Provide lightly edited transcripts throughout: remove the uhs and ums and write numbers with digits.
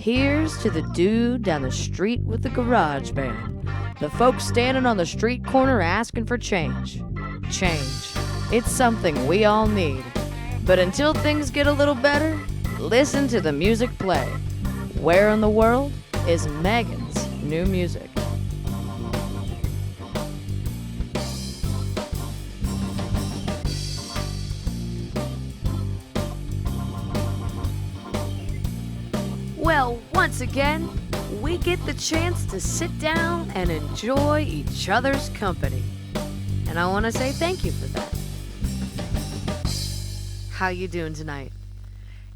Here's to the dude down the street with the garage band. The folks standing on the street corner asking for change. Change. It's something we all need. But until things get a little better, listen to the music play. Where in the world is Megan's new music? Well, once again, we get the chance to sit down and enjoy each other's company. And I want to say thank you for that. How you doing tonight?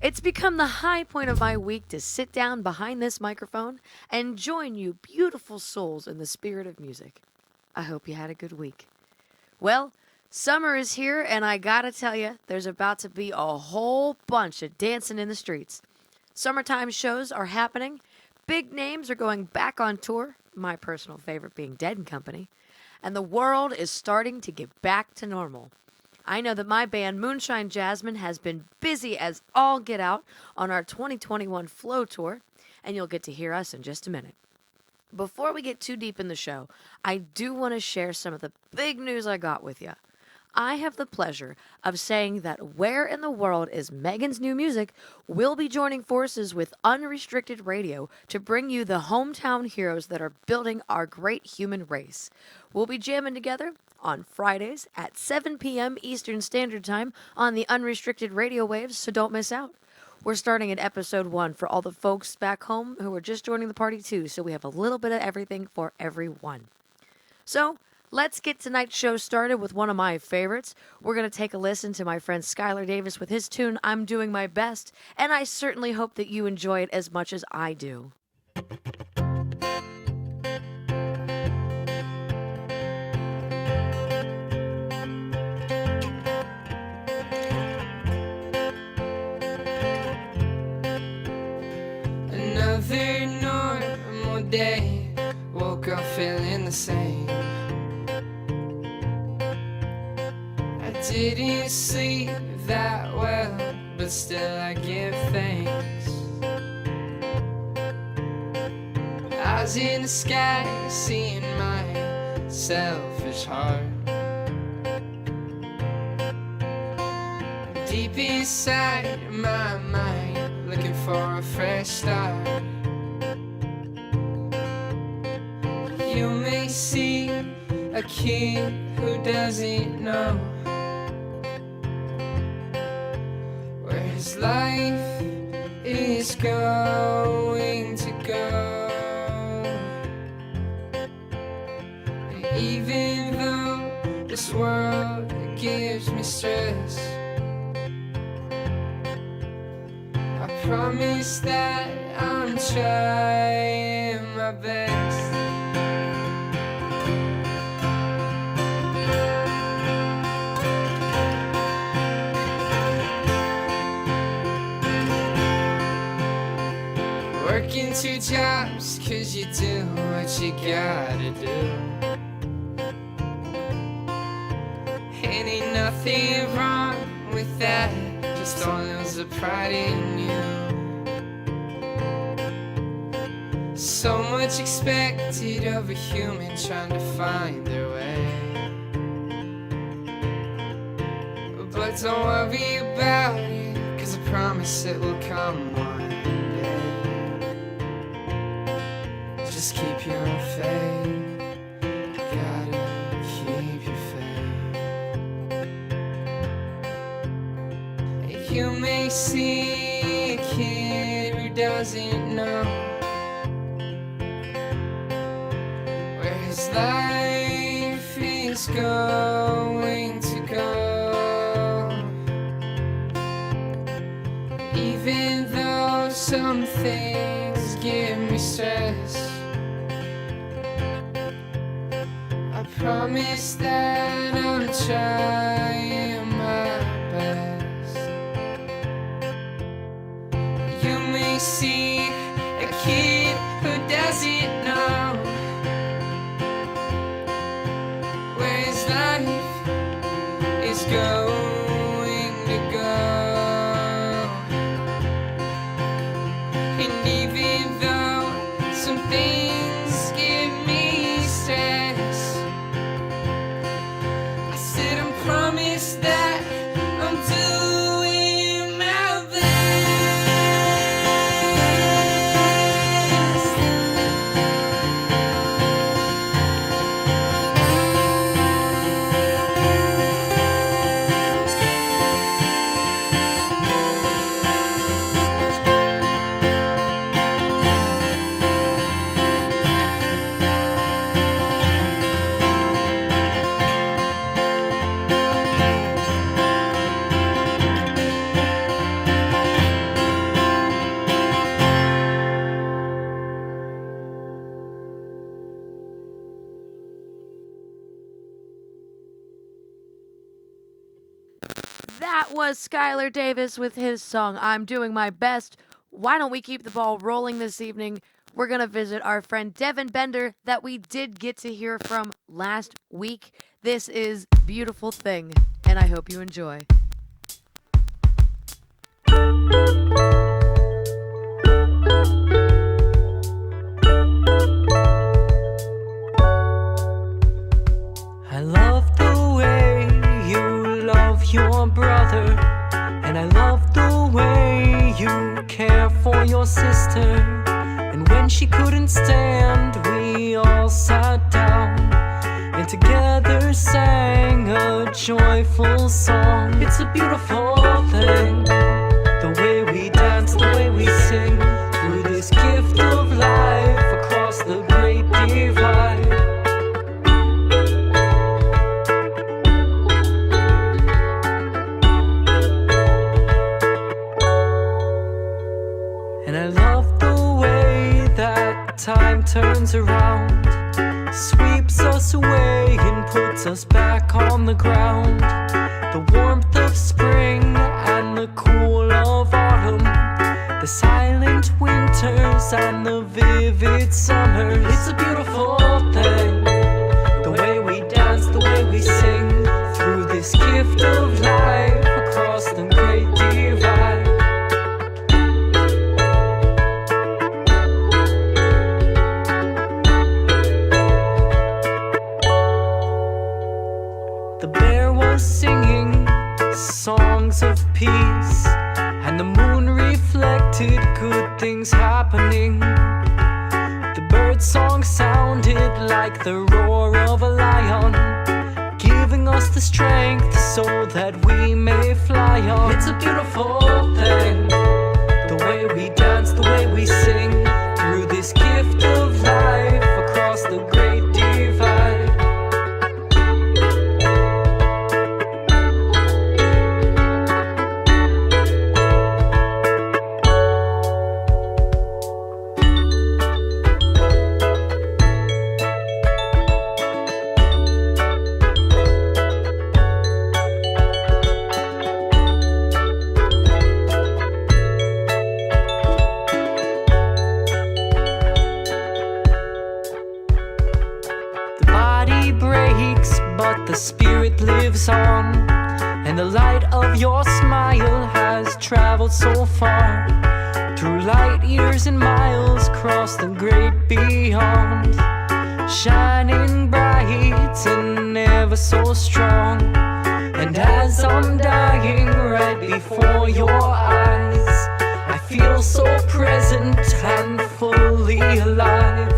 It's become the high point of my week to sit down behind this microphone and join you beautiful souls in the spirit of music. I hope you had a good week. Well, summer is here, and I gotta tell you, there's about to be a whole bunch of dancing in the streets. Summertime shows are happening. Big names are going back on tour, my personal favorite being Dead & Company. And the world is starting to get back to normal. I know that my band, Moonshine Jasmine, has been busy as all get out on our 2021 Flow Tour, and you'll get to hear us in just a minute. Before we get too deep in the show, I do want to share some of the big news I got with you. I have the pleasure of saying that Where in the World is Megan's New Music will be joining forces with Unrestricted Radio to bring you the hometown heroes that are building our great human race. We'll be jamming together on Fridays at 7 p.m. Eastern Standard Time on the Unrestricted Radio waves, so don't miss out. We're starting at episode 1 for all the folks back home who are just joining the party too, so we have a little bit of everything for everyone. So, let's get tonight's show started with one of my favorites. We're going to take a listen to my friend Skylar Davis with his tune, I'm Doing My Best, and I certainly hope that you enjoy it as much as I do. Another normal day, woke up feeling the same. I didn't sleep that well, but still I give thanks. Eyes in the sky, seeing my selfish heart. Deep inside my mind, looking for a fresh start. You may see a kid who doesn't know where his life is going to go. And even though this world gives me stress, I promise that I'm trying my best. Working 2 jobs 'cause you do what you gotta do. And ain't nothing wrong with that, just don't lose the pride in you. So much expected of a human trying to find their way. But don't worry about it, 'cause I promise it will come one day. Just keep your faith, gotta keep your faith. You may see a kid who doesn't know where his life is going to go. Even though some things give me stress, I promise that I'm trying my best. You may see a kid who doesn't know where his life is going to go. And even That was Skylar Davis with his song, I'm Doing My Best. Why don't we keep the ball rolling this evening? We're going to visit our friend Devin Bender that we did get to hear from last week. This is Beautiful Thing, and I hope you enjoy. I love the way you love your brother, and I love the way you care for your sister. And when she couldn't stand, we all sat down and together sang a joyful song. It's a beautiful thing, the way we dance, the way we sing, through this gift of life across the great divide. And I love the way that time turns around, sweeps us away and puts us back on the ground. The warmth of spring and the cool of autumn, the silent winters and the vivid summers. It's a beautiful thing, the way we dance, the way we sing, through this gift of life across the great divide. The bear was singing songs of peace, and the moon reflected good things happening. The bird song sounded like the roar of a lion, giving us the strength so that we may fly on. It's a beautiful thing, the way we dance, the way we sing, through this gift of life across the great divide. The spirit lives on, and the light of your smile has traveled so far, through light years and miles, across the great beyond, shining bright and ever so strong. And as I'm dying right before your eyes, I feel so present and fully alive.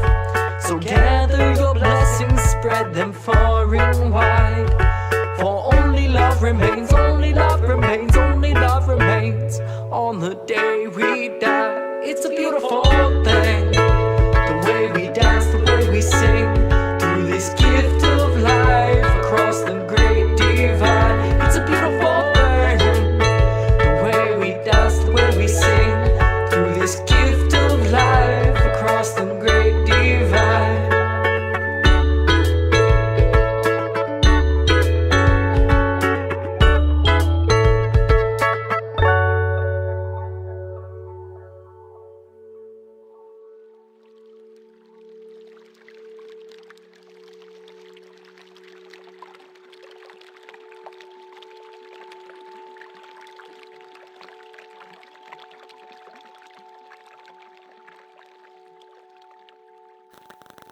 So gather your blessings, spread them far and wide. For only love remains, only love remains, only love remains on the day we die. It's a beautiful thing, the way we dance, the way we sing, through this gift of life across the great divide. It's a beautiful thing, the way we dance, the way we sing, through this gift of life across the great divide.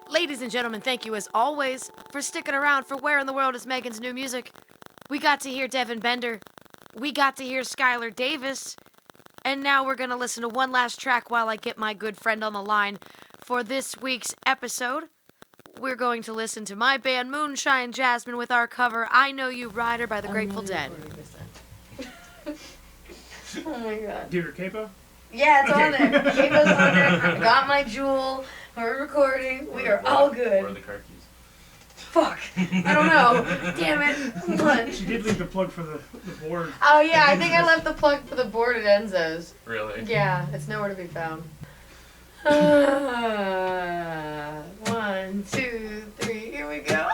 Ladies and gentlemen, thank you as always for sticking around for Where in the World is Megan's New Music. We got to hear Devin Bender. We got to hear Skylar Davis. And now we're going to listen to one last track while I get my good friend on the line for this week's episode. We're going to listen to my band Moonshine Jasmine with our cover I Know You Rider by the Grateful Dead. Oh my god. Do your capo? Yeah, it's on there. Capo's on there. I got my jewel. We're recording. We are all good. Where are the car keys? Fuck. I don't know. Damn it. Hold on. She did leave the plug for the board. Oh yeah, I think I left the plug for the board at Enzo's. Really? Yeah, it's nowhere to be found. 1, 2, 3, here we go.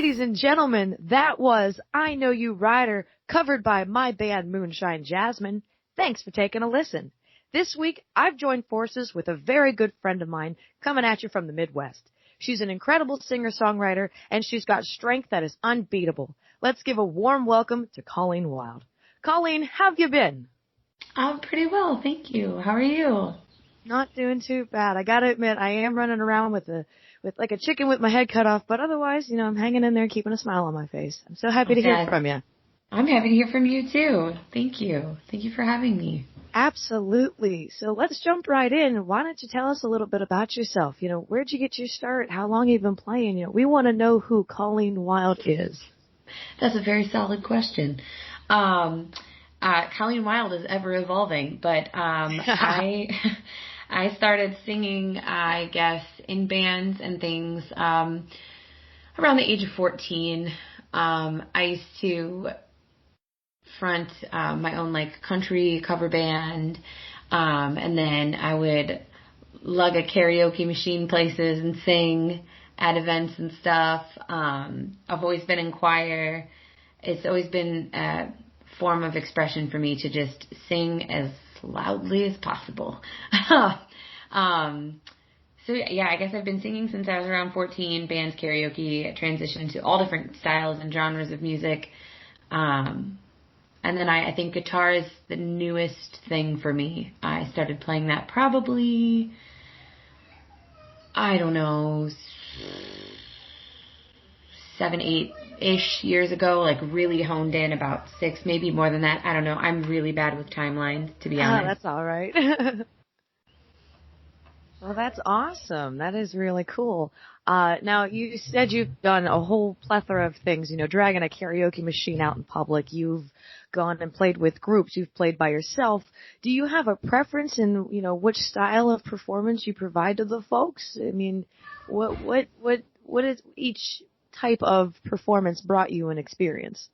Ladies and gentlemen, that was I Know You Rider, covered by my band Moonshine Jasmine. Thanks for taking a listen. This week, I've joined forces with a very good friend of mine coming at you from the Midwest. She's an incredible singer-songwriter, and she's got strength that is unbeatable. Let's give a warm welcome to Colleen Wild. Colleen, how have you been? I'm pretty well, thank you. How are you? Not doing too bad. I gotta admit, I am running around with like a chicken with my head cut off, but otherwise, I'm hanging in there keeping a smile on my face. I'm so happy to hear from you. I'm happy to hear from you too. Thank you. Thank you for having me. Absolutely. So let's jump right in. Why don't you tell us a little bit about yourself? Where'd you get your start? How long have you been playing? We want to know who Colleen Wild is. That's a very solid question. Colleen Wild is ever evolving, but I started singing, I guess, in bands and things around the age of 14. I used to front my own country cover band, and then I would lug a karaoke machine places and sing at events and stuff. I've always been in choir. It's always been a form of expression for me to just sing as loudly as possible. So yeah, I guess I've been singing since I was around 14, bands, karaoke, I transitioned to all different styles and genres of music. And then I think guitar is the newest thing for me. I started playing that probably, 7, 8-ish years ago, really honed in about 6, maybe more than that. I don't know. I'm really bad with timelines, to be honest. Oh, that's all right. Well, that's awesome. That is really cool. Now, you said you've done a whole plethora of things, dragging a karaoke machine out in public. You've gone and played with groups. You've played by yourself. Do you have a preference in, which style of performance you provide to the folks? I mean, what is each type of performance brought you an experience?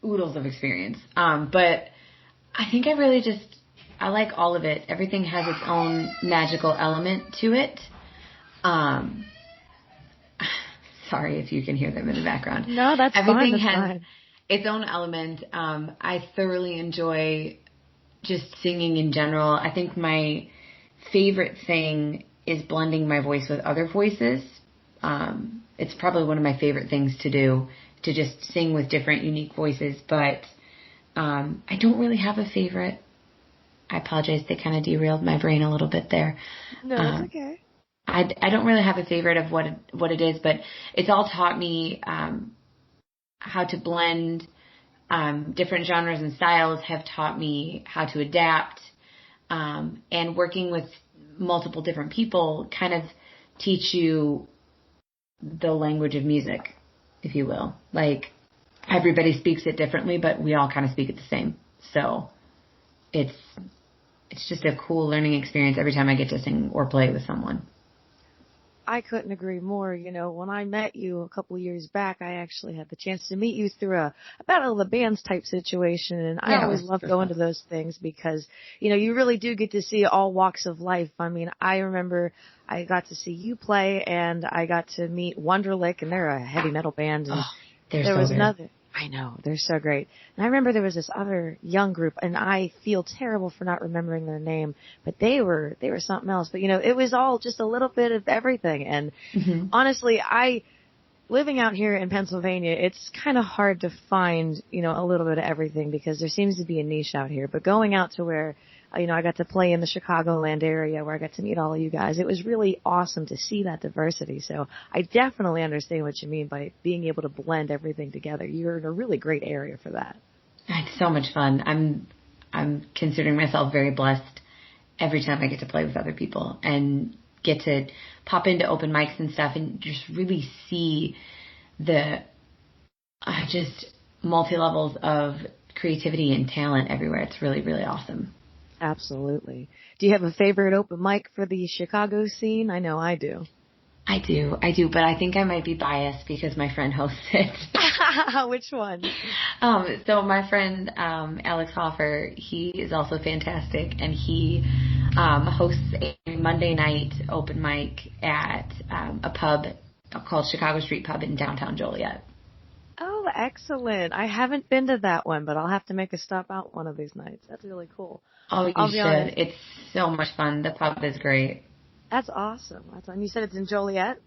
Oodles of experience. But I think I like all of it. Everything has its own magical element to it. Sorry if you can hear them in the background. No, that's fine. Everything has its own element. I thoroughly enjoy just singing in general. I think my favorite thing is blending my voice with other voices. It's probably one of my favorite things to do, to just sing with different, unique voices. But I don't really have a favorite. I apologize. They kind of derailed my brain a little bit there. No, it's okay. I don't really have a favorite of what it is, but it's all taught me how to blend different genres and styles, have taught me how to adapt, and working with multiple different people kind of teach you the language of music, if you will. Everybody speaks it differently, but we all kind of speak it the same. So it's just a cool learning experience every time I get to sing or play with someone. I couldn't agree more. When I met you a couple of years back, I actually had the chance to meet you through a Battle of the Bands type situation, and I always love going to those things because, you really do get to see all walks of life. I mean, I remember I got to see you play, and I got to meet Wonderlic, and they're a heavy metal band, and there was another. I know, they're so great. And I remember there was this other young group, and I feel terrible for not remembering their name, but they were something else. But it was all just a little bit of everything. And honestly, living out here in Pennsylvania, it's kind of hard to find, a little bit of everything because there seems to be a niche out here. But going out to where, I got to play in the Chicagoland area where I got to meet all of you guys, it was really awesome to see that diversity. So I definitely understand what you mean by being able to blend everything together. You're in a really great area for that. It's so much fun. I'm considering myself very blessed every time I get to play with other people and get to pop into open mics and stuff and just really see the just multi-levels of creativity and talent everywhere. It's really, really awesome. Absolutely. Do you have a favorite open mic for the Chicago scene? I know I do. I do, but I think I might be biased because my friend hosts it. Which one? So my friend Alex Hoffer, he is also fantastic, and he hosts a Monday night open mic at a pub called Chicago Street Pub in downtown Joliet. Oh, excellent. I haven't been to that one, but I'll have to make a stop out one of these nights. That's really cool. Oh, you should. Honest. It's so much fun. The pub is great. That's awesome. And you said it's in Joliet?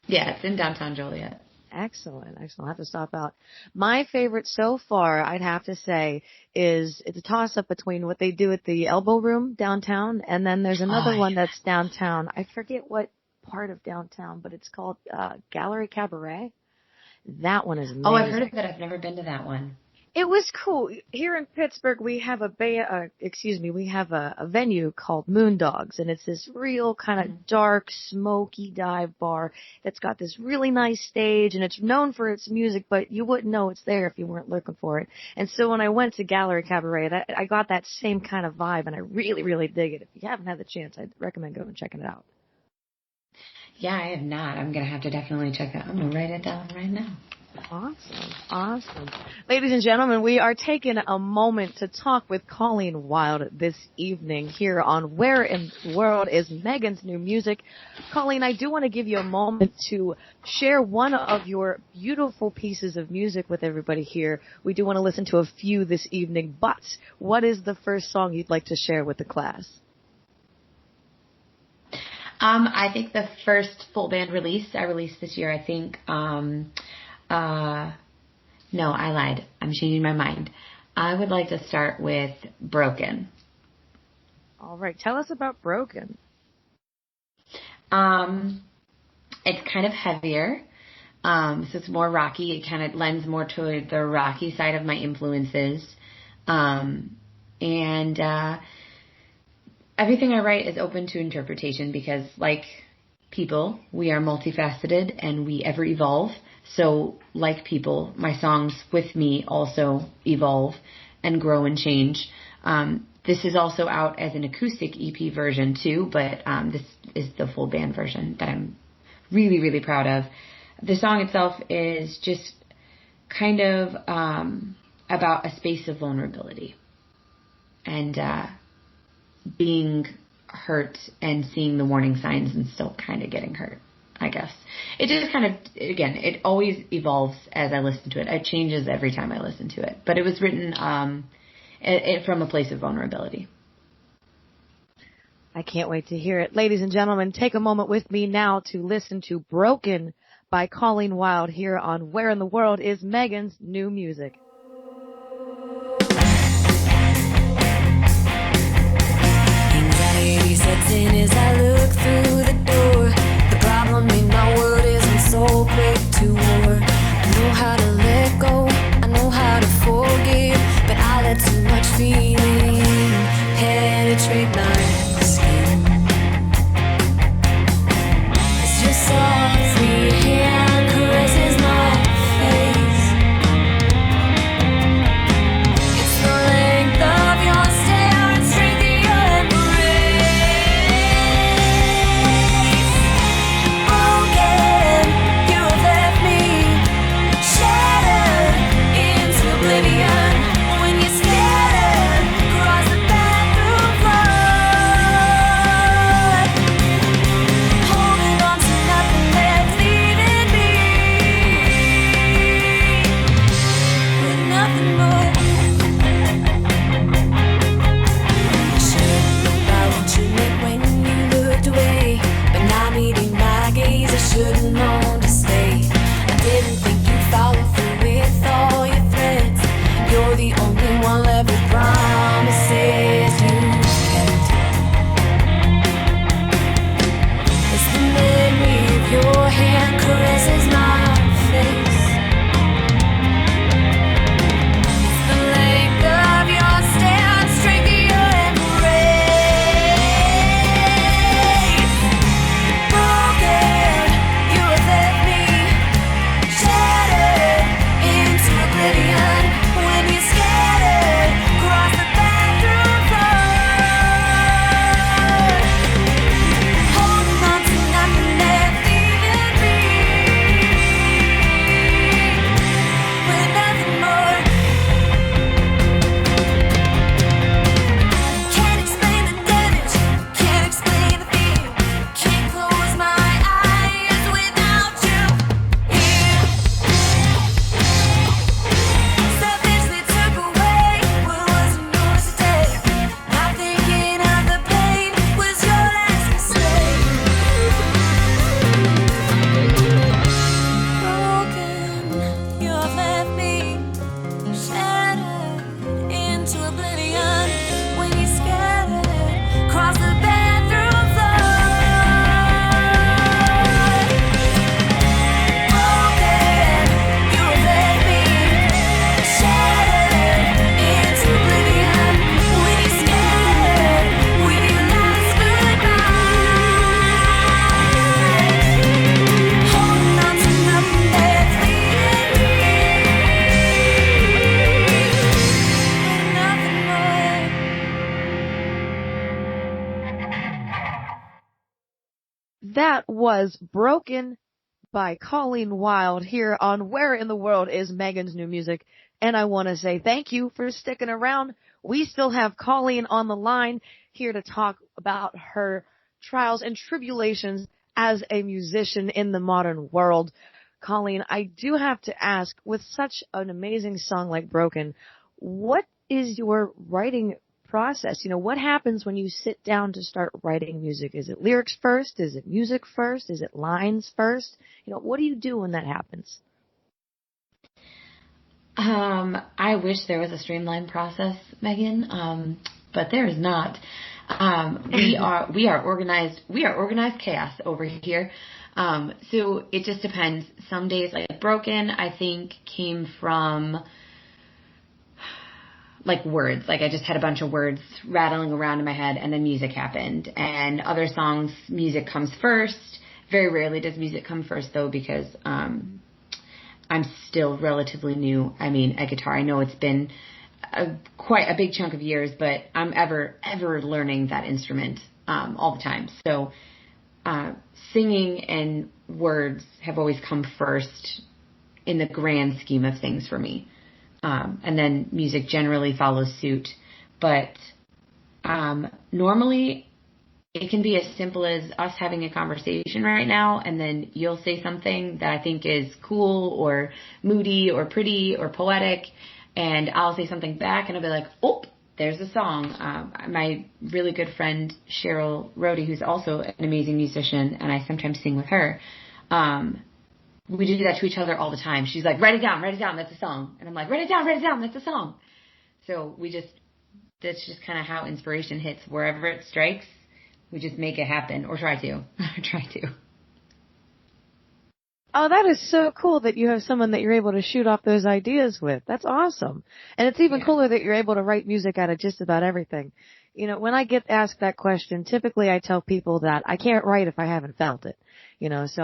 Yeah, it's in downtown Joliet. Excellent. I'll have to stop out. My favorite so far, I'd have to say, is it's a toss-up between what they do at the Elbow Room downtown, and then there's another one that's downtown. I forget what part of downtown, but it's called Gallery Cabaret. That one is amazing. Oh, I've heard of it. I've never been to that one. It was cool. Here in Pittsburgh, we have a venue called Moondogs, and it's this real kind of dark, smoky dive bar that's got this really nice stage, and it's known for its music, but you wouldn't know it's there if you weren't looking for it. And so when I went to Gallery Cabaret, I got that same kind of vibe, and I really, really dig it. If you haven't had the chance, I'd recommend going and checking it out. Yeah, I have not. I'm going to have to definitely check that. I'm going to write it down right now. Awesome. Ladies and gentlemen, we are taking a moment to talk with Colleen Wild this evening here on Where in the World is Megan's New Music. Colleen, I do want to give you a moment to share one of your beautiful pieces of music with everybody here. We do want to listen to a few this evening, but what is the first song you'd like to share with the class? I think the first full band release I released this year, no, I lied. I'm changing my mind. I would like to start with Broken. All right. Tell us about Broken. It's kind of heavier. So it's more rocky. It kind of lends more to the rocky side of my influences. Everything I write is open to interpretation because, like people, we are multifaceted and we ever evolve. So, like people, my songs with me also evolve and grow and change. This is also out as an acoustic EP version too, but this is the full band version that I'm really, really proud of. The song itself is just kind of about a space of vulnerability and being hurt and seeing the warning signs and still kind of getting hurt, I guess. It just kind of, again, it always evolves as I listen to it. It changes every time I listen to it. But it was written from a place of vulnerability. I can't wait to hear it. Ladies and gentlemen, take a moment with me now to listen to Broken by Colleen Wild here on Where in the World is Megan's New Music. Anxiety sets in as I look through the door. The problem in my world isn't so quick to war. I know how to let go, I know how to forgive, but I let too much feeling penetrate my skin. As your soft free hand caresses my face, that was Broken by Colleen Wild here on Where in the World is Megan's New Music. And I want to say thank you for sticking around. We still have Colleen on the line here to talk about her trials and tribulations as a musician in the modern world. Colleen, I do have to ask, with such an amazing song like Broken, what is your writing process? You know, what happens when you sit down to start writing music? Is it lyrics first? Is it music first? Is it lines first? You know, what do you do when that happens? I wish there was a streamlined process, Megan, but there is not. We are organized chaos over here. So it just depends. Some days, like Broken, I think came from like words. Like I just had a bunch of words rattling around in my head, and then music happened. And other songs, music comes first. Very rarely does music come first, though, because I'm still relatively new. I mean, at guitar, I know it's been quite a big chunk of years, but I'm ever learning that instrument all the time. So singing and words have always come first in the grand scheme of things for me. And then music generally follows suit. But normally it can be as simple as us having a conversation right now, and then you'll say something that I think is cool or moody or pretty or poetic, and I'll say something back, and I'll be like, oh, there's a song. My really good friend Cheryl Rohde, who's also an amazing musician, and I sometimes sing with her, we do that to each other all the time. She's like, write it down, that's a song. And I'm like, write it down, that's a song. So that's just kind of how inspiration hits. Wherever it strikes, we just make it happen, or try to. Oh, that is so cool that you have someone that you're able to shoot off those ideas with. That's awesome. And it's even cooler that you're able to write music out of just about everything. You know, when I get asked that question, typically I tell people that I can't write if I haven't felt it. You know, so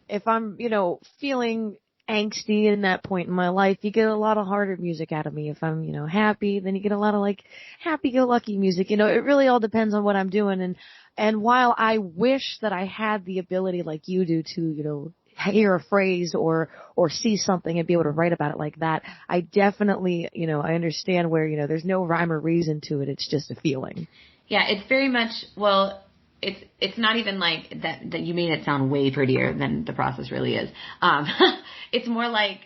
if I'm, you know, feeling angsty in that point in my life, you get a lot of harder music out of me. If I'm, you know, happy, then you get a lot of like happy-go-lucky music. You know, it really all depends on what I'm doing. And while I wish that I had the ability like you do to, you know, hear a phrase or see something and be able to write about it like that, I definitely, you know, I understand where, you know, there's no rhyme or reason to it. It's just a feeling. Yeah, it's very much, well, it's not even like that you made it sound way prettier than the process really is. It's more like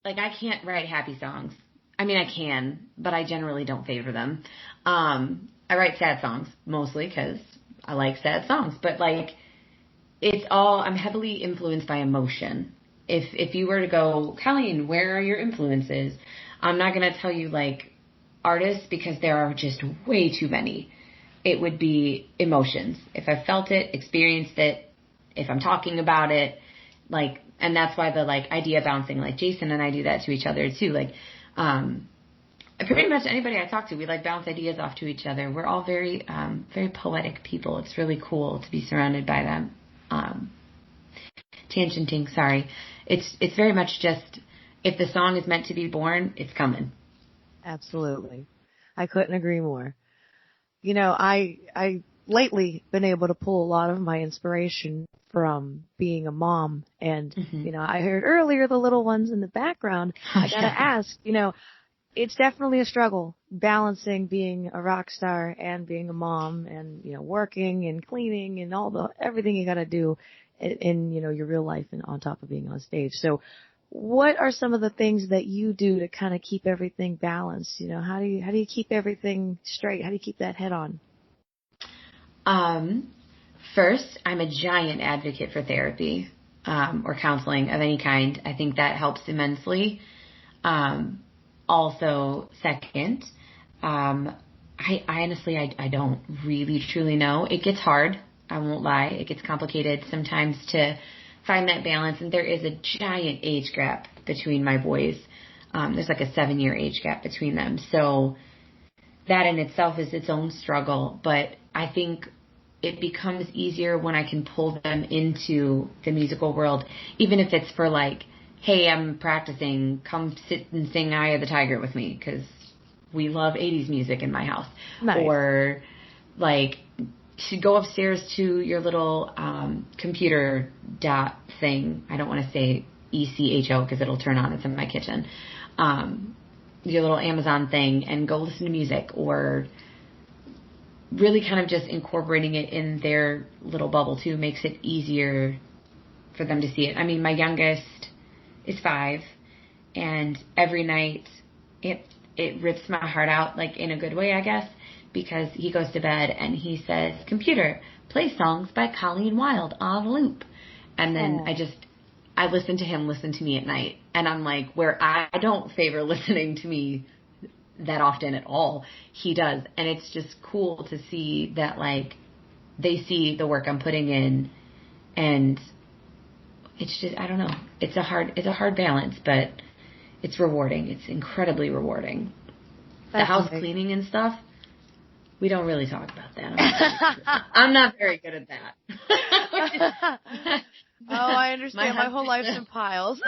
I can't write happy songs. I mean, I can, but I generally don't favor them. I write sad songs mostly because I like sad songs, but like I'm heavily influenced by emotion. If you were to go, Colleen, where are your influences? I'm not going to tell you like artists because there are just way too many. It would be emotions. If I felt it, experienced it, if I'm talking about it, like, and that's why the like idea bouncing, like Jason and I do that to each other too. Like, pretty much anybody I talk to, we like bounce ideas off to each other. We're all very, very poetic people. It's really cool to be surrounded by them. Tangenting, sorry. It's very much just, if the song is meant to be born, it's coming. Absolutely. I couldn't agree more. You know, I lately been able to pull a lot of my inspiration from being a mom. And, you know, I heard earlier the little ones in the background. I gotta ask, you know, it's definitely a struggle balancing being a rock star and being a mom and, you know, working and cleaning and everything you gotta do in, you know, your real life and on top of being on stage. So what are some of the things that you do to kind of keep everything balanced? You know, how do you keep everything straight? How do you keep that head on? First, I'm a giant advocate for therapy, or counseling of any kind. I think that helps immensely. Also, second, I honestly, I don't really truly know. It gets hard. I won't lie. It gets complicated sometimes to find that balance, and there is a giant age gap between my boys. There's like a 7-year age gap between them. So that in itself is its own struggle, but I think it becomes easier when I can pull them into the musical world, even if it's for like, hey, I'm practicing, come sit and sing Eye of the Tiger with me, because we love 80s music in my house. Nice. Or like should go upstairs to your little computer dot thing. I don't want to say ECHO because it'll turn on. It's in my kitchen. Your little Amazon thing, and go listen to music, or really kind of just incorporating it in their little bubble too makes it easier for them to see it. I mean, my youngest is 5, and every night it rips my heart out, like in a good way, I guess, because he goes to bed and he says, "Computer, play songs by Colleen Wild on loop." And then I listen to him listen to me at night. And I'm like, where I don't favor listening to me that often at all, he does. And it's just cool to see that, like, they see the work I'm putting in, and it's just, I don't know. It's a hard balance, but it's rewarding. It's incredibly rewarding. The house cleaning and stuff, we don't really talk about that. I'm not very good at that. Oh, I understand. My whole life's in piles.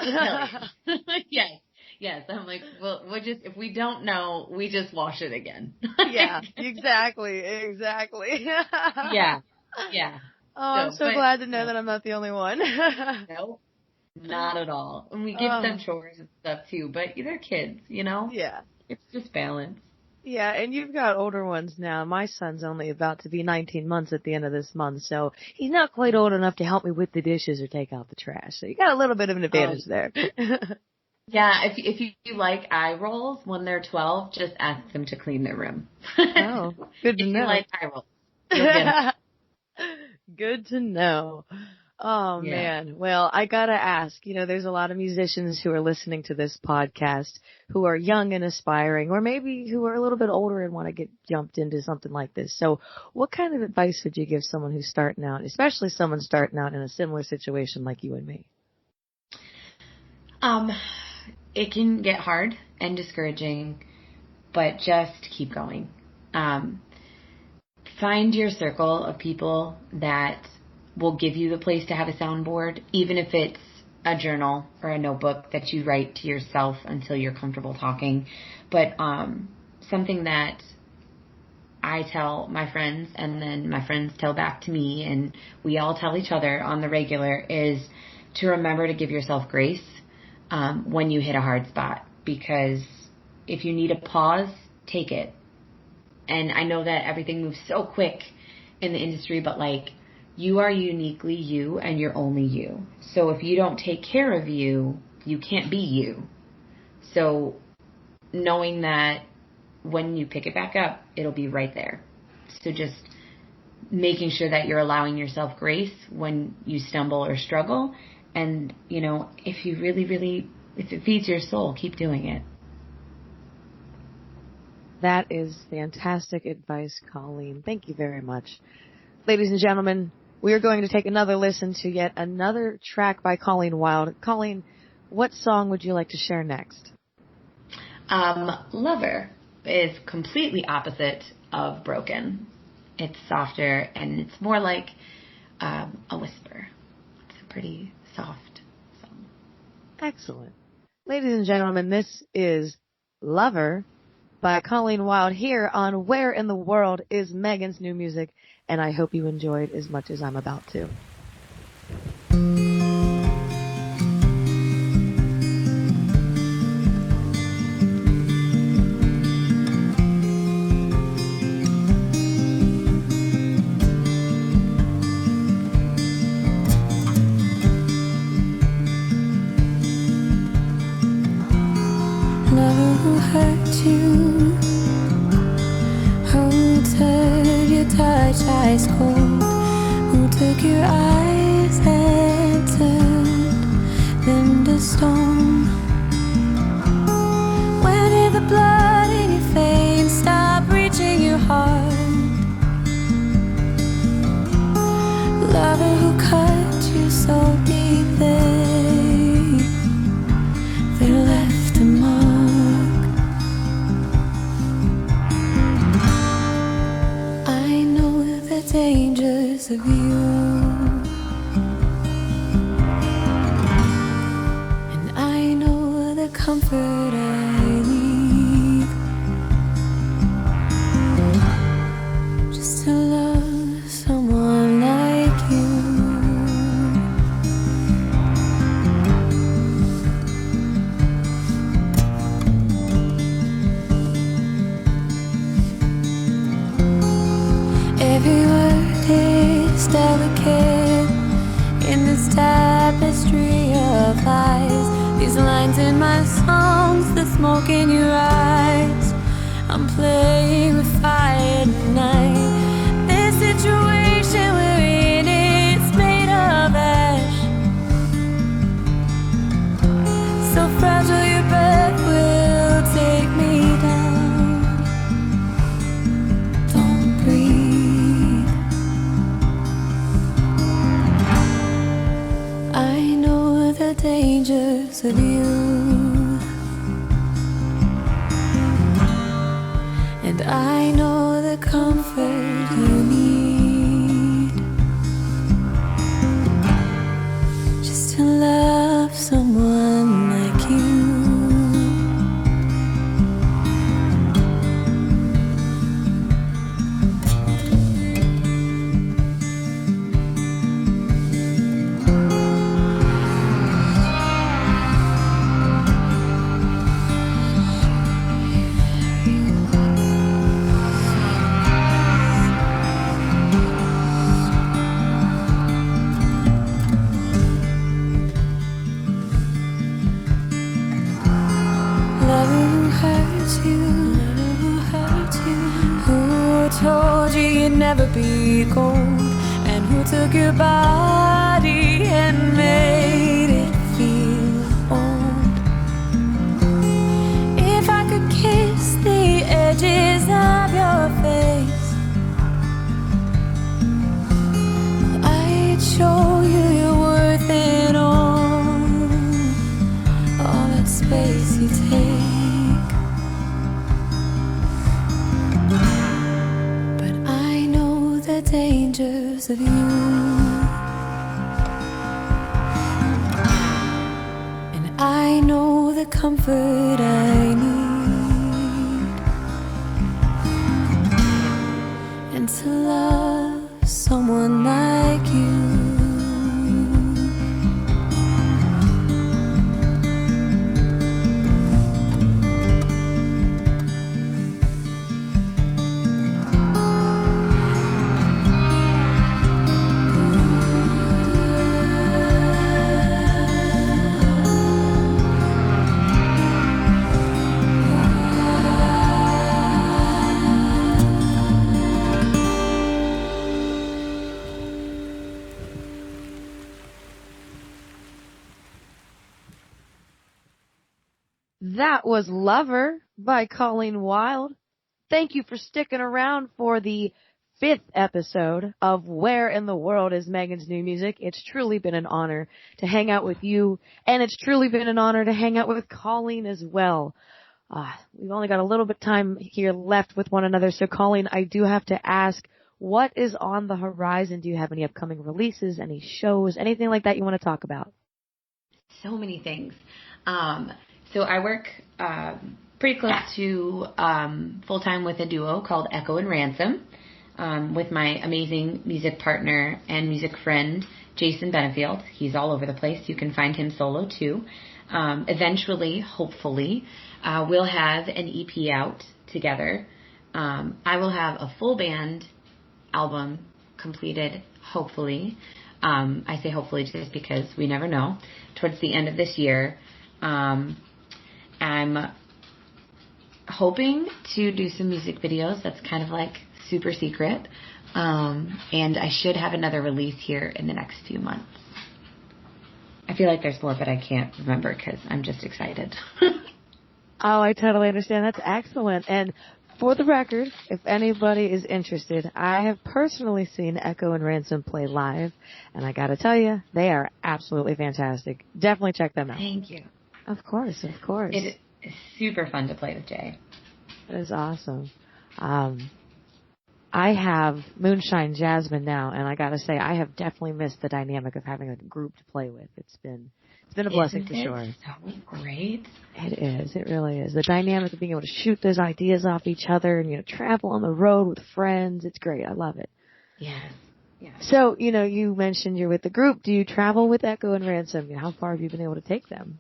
Yes. I'm like, well, if we don't know, we just wash it again. Yeah, exactly. Yeah. Oh, I'm so glad to know that I'm not the only one. No, not at all. And we give them chores and stuff too, but they're kids, you know? Yeah. It's just balance. Yeah, and you've got older ones now. My son's only about to be 19 months at the end of this month, so he's not quite old enough to help me with the dishes or take out the trash. So you got a little bit of an advantage there. Yeah, if you like eye rolls when they're 12, just ask them to clean their room. Oh, good to know. If you like eye rolls, you'll get Good to know. Oh, Yeah. man. Well, I got to ask, there's a lot of musicians who are listening to this podcast who are young and aspiring, or maybe who are a little bit older and want to get jumped into something like this. So what kind of advice would you give someone who's starting out, especially someone starting out in a similar situation like you and me? It can get hard and discouraging, but just keep going. Find your circle of people that will give you the place to have a soundboard, even if it's a journal or a notebook that you write to yourself until you're comfortable talking. But something that I tell my friends, and then my friends tell back to me, and we all tell each other on the regular, is to remember to give yourself grace when you hit a hard spot. Because if you need a pause, take it. And I know that everything moves so quick in the industry, but like, you are uniquely you, and you're only you. So if you don't take care of you, you can't be you. So knowing that when you pick it back up, it'll be right there. So just making sure that you're allowing yourself grace when you stumble or struggle. And, if you really, if it feeds your soul, keep doing it. That is fantastic advice, Colleen. Thank you very much. Ladies and gentlemen, we are going to take another listen to yet another track by Colleen Wild. Colleen, what song would you like to share next? Lover is completely opposite of Broken. It's softer, and it's more like a whisper. It's a pretty soft song. Excellent. Ladies and gentlemen, this is Lover by Colleen Wild here on Where in the World is Megan's New Music, and I hope you enjoyed as much as I'm about to. Lover who hurt you, who turned your touch ice cold, who took your eyes and turned them to stone. When did the blood in your veins stop reaching your heart? Lover who cut you so deep they left a mark. I know the dangers of you, and I know the comfort I leave, just to love someone my songs, the smoke in your eyes. I'm playing with fire tonight. This situation we're in, it's made of ash. So fragile your breath will take me down. Don't breathe. I know the dangers of you, and I know the comfort you need, just to love someone like you. Told you you'd never be gold, and who took your body and made it feel old. If I could kiss the edges of your face, I'd show you you're worth it all that space you take. Dangers of you, and I know the comfort I need, and to love someone like you. That was Lover by Colleen Wild. Thank you for sticking around for the 5th episode of Where in the World is Megan's New Music. It's truly been an honor to hang out with you, and it's truly been an honor to hang out with Colleen as well. We've only got a little bit of time here left with one another, so Colleen, I do have to ask, what is on the horizon? Do you have any upcoming releases, any shows, anything like that you want to talk about? So many things. So I work pretty close to full-time with a duo called Echo and Ransom with my amazing music partner and music friend, Jason Benefield. He's all over the place. You can find him solo, too. Eventually, hopefully, we'll have an EP out together. I will have a full band album completed, hopefully. I say hopefully just because we never know. Towards the end of this year. I'm hoping to do some music videos. That's kind of like super secret. And I should have another release here in the next few months. I feel like there's more, but I can't remember because I'm just excited. Oh, I totally understand. That's excellent. And for the record, if anybody is interested, I have personally seen Echo and Ransom play live. And I got to tell you, they are absolutely fantastic. Definitely check them out. Thank you. Of course, of course. It is super fun to play with Jay. That is awesome. I have Moonshine Jasmine now, and I gotta say, I have definitely missed the dynamic of having a group to play with. It's been a blessing for sure. So great. It is. It really is. The dynamic of being able to shoot those ideas off each other and, travel on the road with friends. It's great. I love it. Yes. Yeah. So, you mentioned you're with the group. Do you travel with Echo and Ransom? How far have you been able to take them?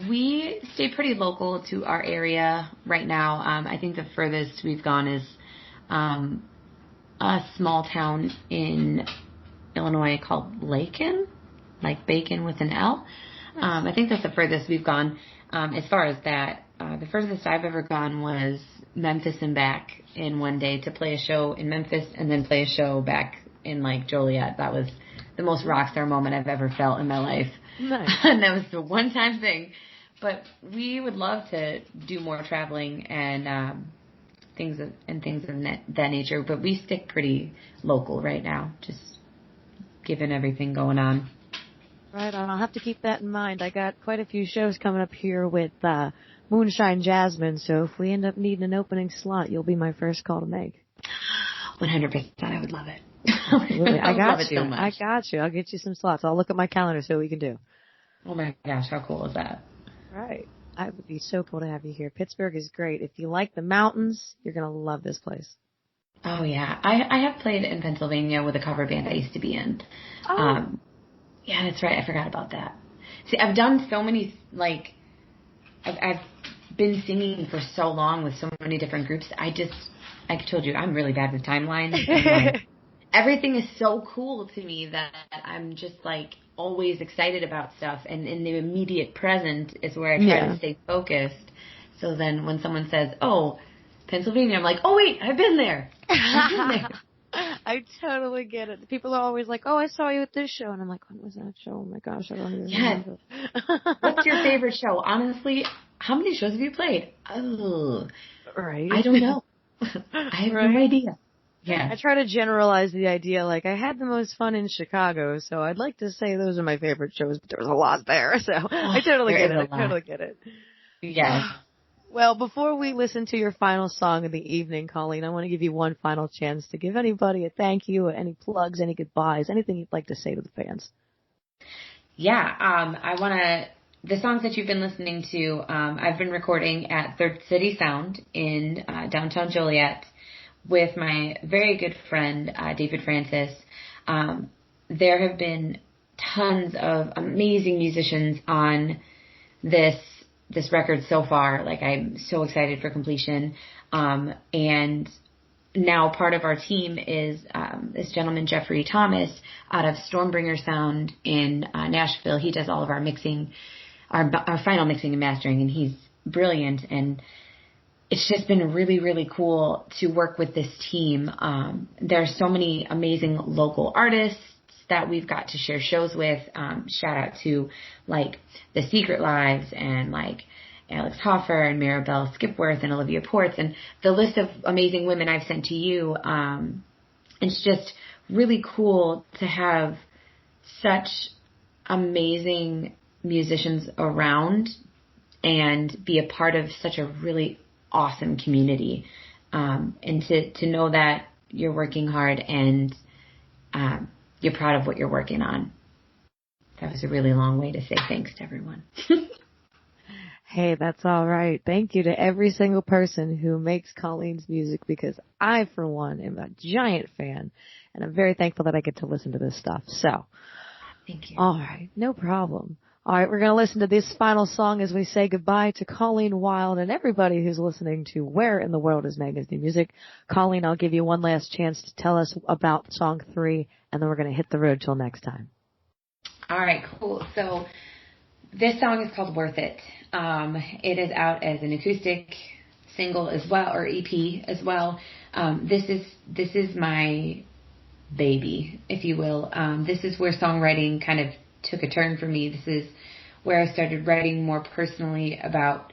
We stay pretty local to our area right now. I think the furthest we've gone is a small town in Illinois called Lakin, like bacon with an L. I think that's the furthest we've gone. As far as that, the furthest I've ever gone was Memphis and back in one day to play a show in Memphis and then play a show back in like Joliet. That was the most rock star moment I've ever felt in my life. Nice. And that was the one-time thing. But we would love to do more traveling and things of that nature. But we stick pretty local right now, just given everything going on. Right on. I'll have to keep that in mind. I got quite a few shows coming up here with Moonshine Jasmine, so if we end up needing an opening slot, you'll be my first call to make. 100%. I would love it. Absolutely. I got love you. It so much. I got you. I'll get you some slots. I'll look at my calendar, see what we can do. Oh my gosh, how cool is that? Right. I would be so cool to have you here. Pittsburgh is great. If you like the mountains, you're going to love this place. Oh, yeah. I have played in Pennsylvania with a cover band I used to be in. Oh. Yeah, that's right. I forgot about that. See, I've done so many, like, I've been singing for so long with so many different groups. I told you, I'm really bad with timelines. And, like, everything is so cool to me that I'm just, like, always excited about stuff. And in the immediate present is where I try to stay focused. So then when someone says, oh, Pennsylvania, I'm like, oh, wait, I've been there. I totally get it. People are always like, oh, I saw you at this show. And I'm like, when was that show? Oh, my gosh, I don't even remember. What's your favorite show? Honestly, how many shows have you played? Oh, right. I don't know. I have no idea. Yeah. I try to generalize the idea, like, I had the most fun in Chicago, so I'd like to say those are my favorite shows, but there was a lot there, so I totally get it. I totally get it. Yes. Well, before we listen to your final song of the evening, Colleen, I want to give you one final chance to give anybody a thank you, any plugs, any goodbyes, anything you'd like to say to the fans. Yeah, I want to, the songs that you've been listening to, I've been recording at Third City Sound in downtown Joliet with my very good friend, David Francis. There have been tons of amazing musicians on this record so far. Like, I'm so excited for completion. And now part of our team is this gentleman, Jeffrey Thomas, out of Stormbringer Sound in Nashville. He does all of our mixing, our final mixing and mastering, and he's brilliant. And it's just been really, really cool to work with this team. There's so many amazing local artists that we've got to share shows with. Shout out to, like, The Secret Lives and, like, Alex Hoffer and Maribel Skipworth and Olivia Ports and the list of amazing women I've sent to you. It's just really cool to have such amazing musicians around and be a part of such a really awesome community. And to know that you're working hard and you're proud of what you're working on. That was a really long way to say thanks to everyone. Hey, that's all right. Thank you to every single person who makes Colleen's music, because I, for one, am a giant fan, and I'm very thankful that I get to listen to this stuff. So, thank you. All right, no problem. All right, we're going to listen to this final song as we say goodbye to Colleen Wild and everybody who's listening to Where in the World is Megan's New Music. Colleen, I'll give you one last chance to tell us about song 3, and then we're going to hit the road till next time. All right, cool. So this song is called Worth It. It is out as an acoustic single as well, or EP as well. This is my baby, if you will. This is where songwriting kind of took a turn for me. This is where I started writing more personally about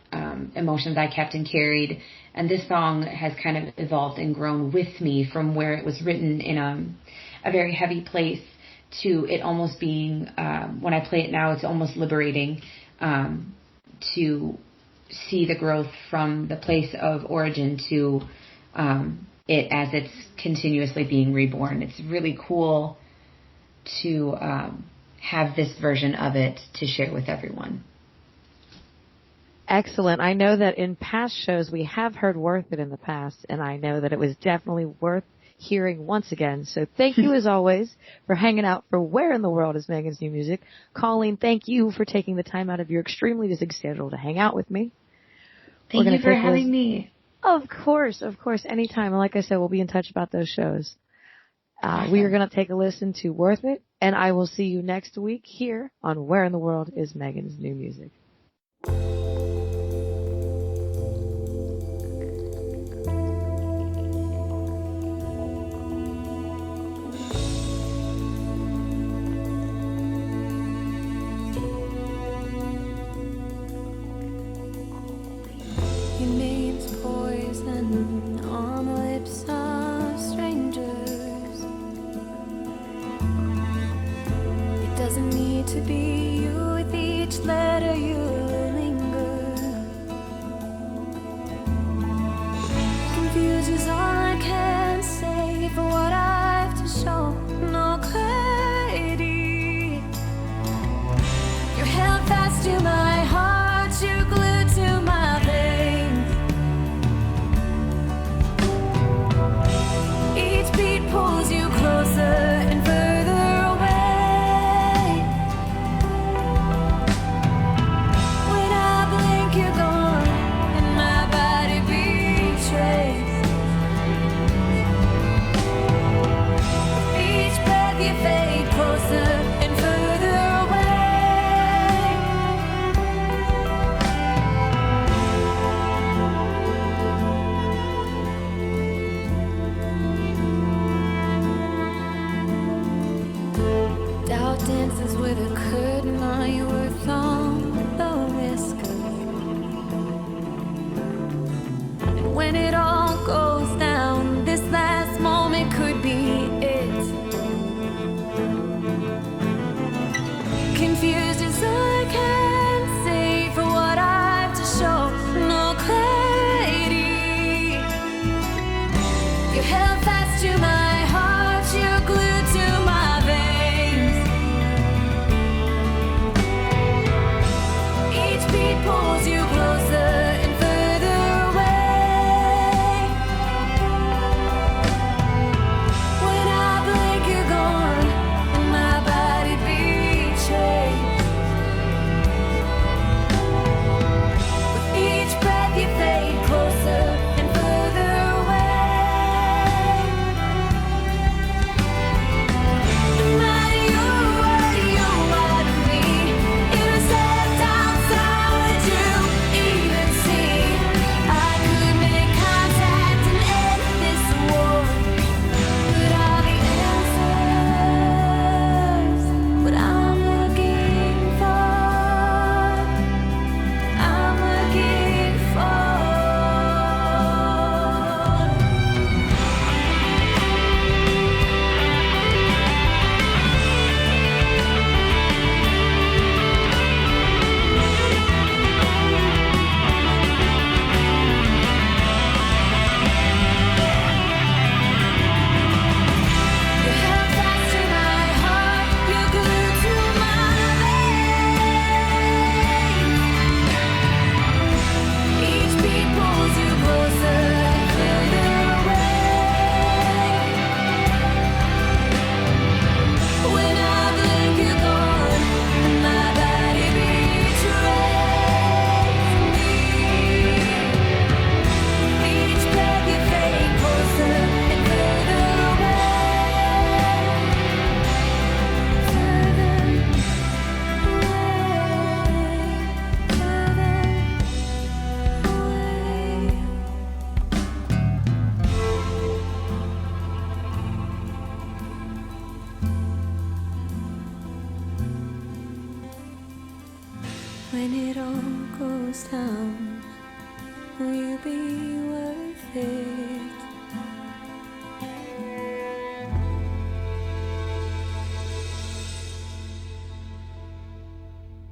emotions I kept and carried. And this song has kind of evolved and grown with me from where it was written in a very heavy place to it almost being, when I play it now, it's almost liberating to see the growth from the place of origin to it as it's continuously being reborn. It's really cool to have this version of it to share with everyone. Excellent. I know that in past shows we have heard Worth It in the past, and I know that it was definitely worth hearing once again. So thank you as always for hanging out for Where in the World is Megan's New Music. Colleen, thank you for taking the time out of your extremely busy schedule to hang out with me. Thank you for having me. Of course, anytime. And like I said, we'll be in touch about those shows. Awesome. We are going to take a listen to Worth It And I will see you next week here on Where in the World is Megan's New Music. Your name's poison on the lips of strangers. It doesn't need to be you. With each letter you linger. Confused is all I can say for what I've to show. No clarity. You're held fast to my heart. You're glued to my veins. Each beat pulls you closer and further away. When I blink, you're gone, and my body betrays. Each breath you fade closer and further away. Doubt dances with a curtain on your thumb, the whisker. And when it all goes down, this last moment could be it. Confused is all I can say for what I've to show. No clarity. You're held fast to my heart. You're glued to my veins. Each beat pulls you closer and further away. When I blink, you're gone, and my body betrays. With each breath you fade closer and further away. No matter you, what you are to me. If I stepped outside, would you even see? I could make contact and end this war. But all the answers, what I'm looking for, I'm looking for. You're held fast to my heart. You're glued to my veins. Each beat pulls you closer and further away. When I blink, you're gone, and my body betrays me. Each breath you fade closer and further away. Further away, when it all goes down, will you be worth it?